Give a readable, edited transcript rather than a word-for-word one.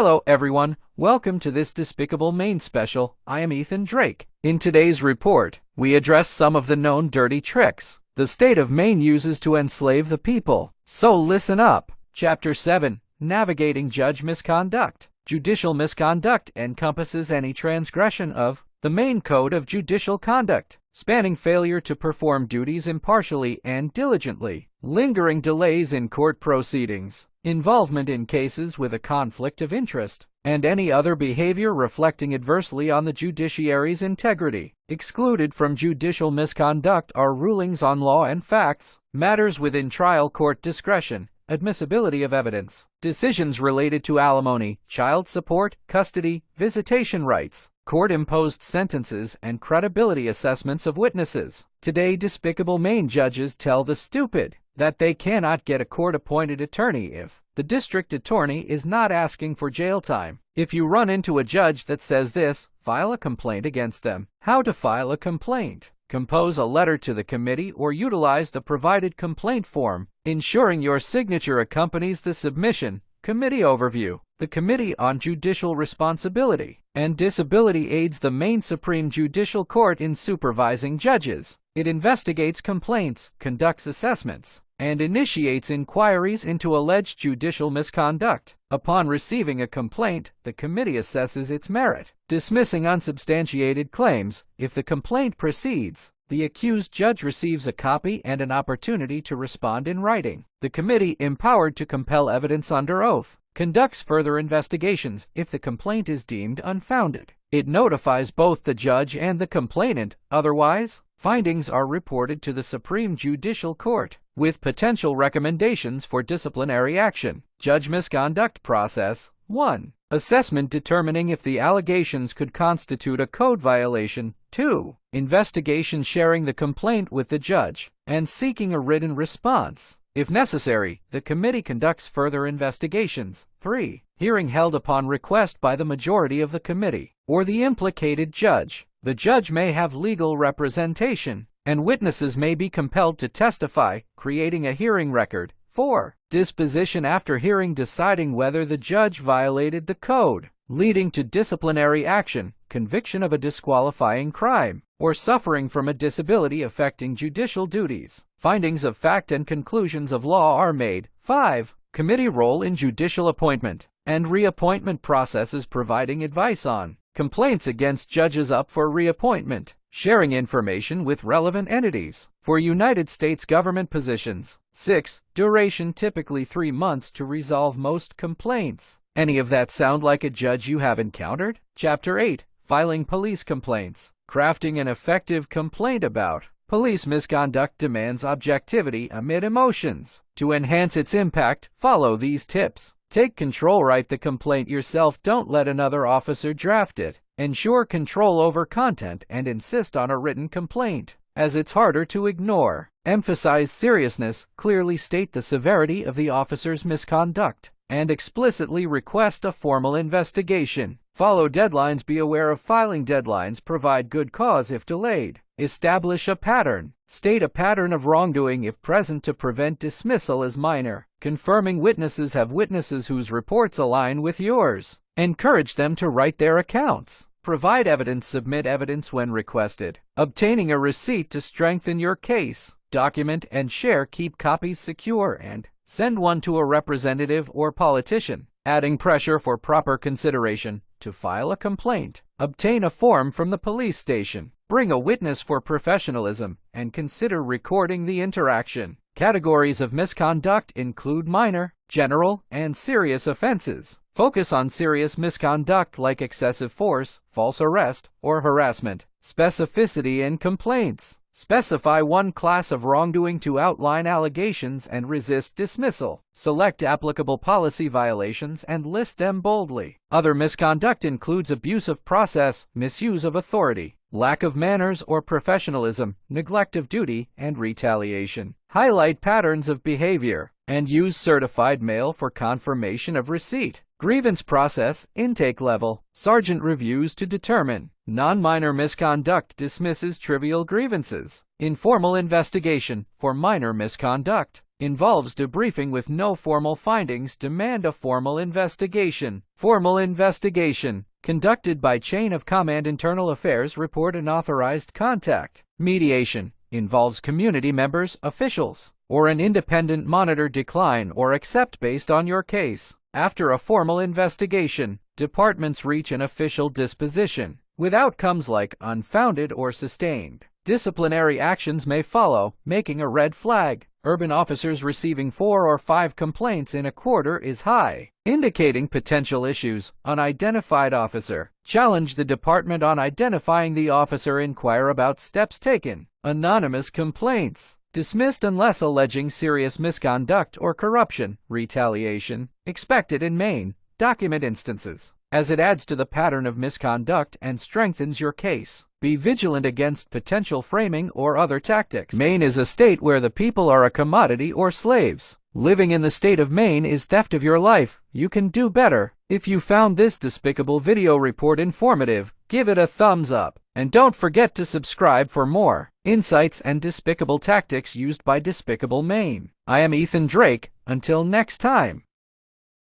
Hello everyone, welcome to this Despicable Maine special. I am Ethan Drake. In today's report, we address some of the known dirty tricks the state of Maine uses to enslave the people. So listen up. Chapter 7, Navigating Judge Misconduct. Judicial misconduct encompasses any transgression of the Maine Code of Judicial Conduct, spanning failure to perform duties impartially and diligently, lingering delays in court proceedings, involvement in cases with a conflict of interest, and any other behavior reflecting adversely on the judiciary's integrity. Excluded from judicial misconduct are rulings on law and facts, matters within trial court discretion, admissibility of evidence, decisions related to alimony, child support, custody, visitation rights, court-imposed sentences, and credibility assessments of witnesses. Today, Despicable Maine judges tell the stupid that they cannot get a court-appointed attorney if the district attorney is not asking for jail time. If you run into a judge that says this, file a complaint against them. How to file a complaint. Compose a letter to the committee or utilize the provided complaint form, ensuring your signature accompanies the submission. Committee overview. The Committee on Judicial Responsibility and Disability aids the Maine Supreme Judicial Court in supervising judges. It investigates complaints, conducts assessments, and initiates inquiries into alleged judicial misconduct. Upon receiving a complaint, the committee assesses its merit, dismissing unsubstantiated claims. If the complaint proceeds, the accused judge receives a copy and an opportunity to respond in writing. The committee, empowered to compel evidence under oath, conducts further investigations if the complaint is deemed unfounded. It notifies both the judge and the complainant. Otherwise, findings are reported to the Supreme Judicial Court, with potential recommendations for disciplinary action. Judge Misconduct Process. 1. Assessment determining if the allegations could constitute a code violation. 2. Investigation sharing the complaint with the judge and seeking a written response. If necessary, the committee conducts further investigations. 3. Hearing held upon request by the majority of the committee or the implicated judge. The judge may have legal representation, and witnesses may be compelled to testify, creating a hearing record. 4. Disposition after hearing deciding whether the judge violated the code, leading to disciplinary action, conviction of a disqualifying crime, or suffering from a disability affecting judicial duties. Findings of fact and conclusions of law are made. 5. Committee role in judicial appointment and reappointment processes, providing advice on complaints against judges up for reappointment, sharing information with relevant entities for United States government positions. 6. Duration, typically 3 months to resolve most complaints. Any of that sound like a judge you have encountered? Chapter 8, Filing Police Complaints. Crafting an effective complaint about police misconduct demands objectivity amid emotions. To enhance its impact, follow these tips. Take control. Write the complaint yourself. Don't let another officer draft it. Ensure control over content and insist on a written complaint, as it's harder to ignore. Emphasize seriousness. Clearly state the severity of the officer's misconduct and explicitly request a formal investigation. Follow deadlines. Be aware of filing deadlines. Provide good cause if delayed. Establish a pattern. State a pattern of wrongdoing if present to prevent dismissal as minor. Confirming witnesses. Have witnesses whose reports align with yours. Encourage them to write their accounts. Provide evidence. Submit evidence when requested. Obtaining a receipt to strengthen your case. Document and share. Keep copies secure and send one to a representative or politician. Adding pressure for proper consideration. To file a complaint, obtain a form from the police station. Bring a witness for professionalism and consider recording the interaction. Categories of misconduct include minor, general, and serious offenses. Focus on serious misconduct like excessive force, false arrest, or harassment. Specificity in complaints. Specify one class of wrongdoing to outline allegations and resist dismissal. Select applicable policy violations and list them boldly. Other misconduct includes abuse of process, misuse of authority, lack of manners or professionalism, neglect of duty, and retaliation. Highlight patterns of behavior and use certified mail for confirmation of receipt. Grievance process, intake level. Sergeant reviews to determine non-minor misconduct, dismisses trivial grievances. Informal investigation for minor misconduct. Involves debriefing with no formal findings. Demand a formal investigation. Formal investigation. Conducted by chain of command. Internal affairs report an authorized contact. Mediation. Involves community members, officials, or an independent monitor decline or accept based on your case. After a formal investigation, departments reach an official disposition, with outcomes like unfounded or sustained. Disciplinary actions may follow, making a red flag. Urban officers receiving 4 or 5 complaints in a quarter is high, indicating potential issues. Unidentified officer. Challenge the department on identifying the officer. Inquire about steps taken. Anonymous complaints. Dismissed unless alleging serious misconduct or corruption. Retaliation. Expected in Maine. Document instances, as it adds to the pattern of misconduct and strengthens your case. Be vigilant against potential framing or other tactics. Maine is a state where the people are a commodity or slaves. Living in the state of Maine is theft of your life. You can do better. If you found this despicable video report informative, give it a thumbs up. And don't forget to subscribe for more insights and despicable tactics used by Despicable Maine. I am Ethan Drake. Until next time.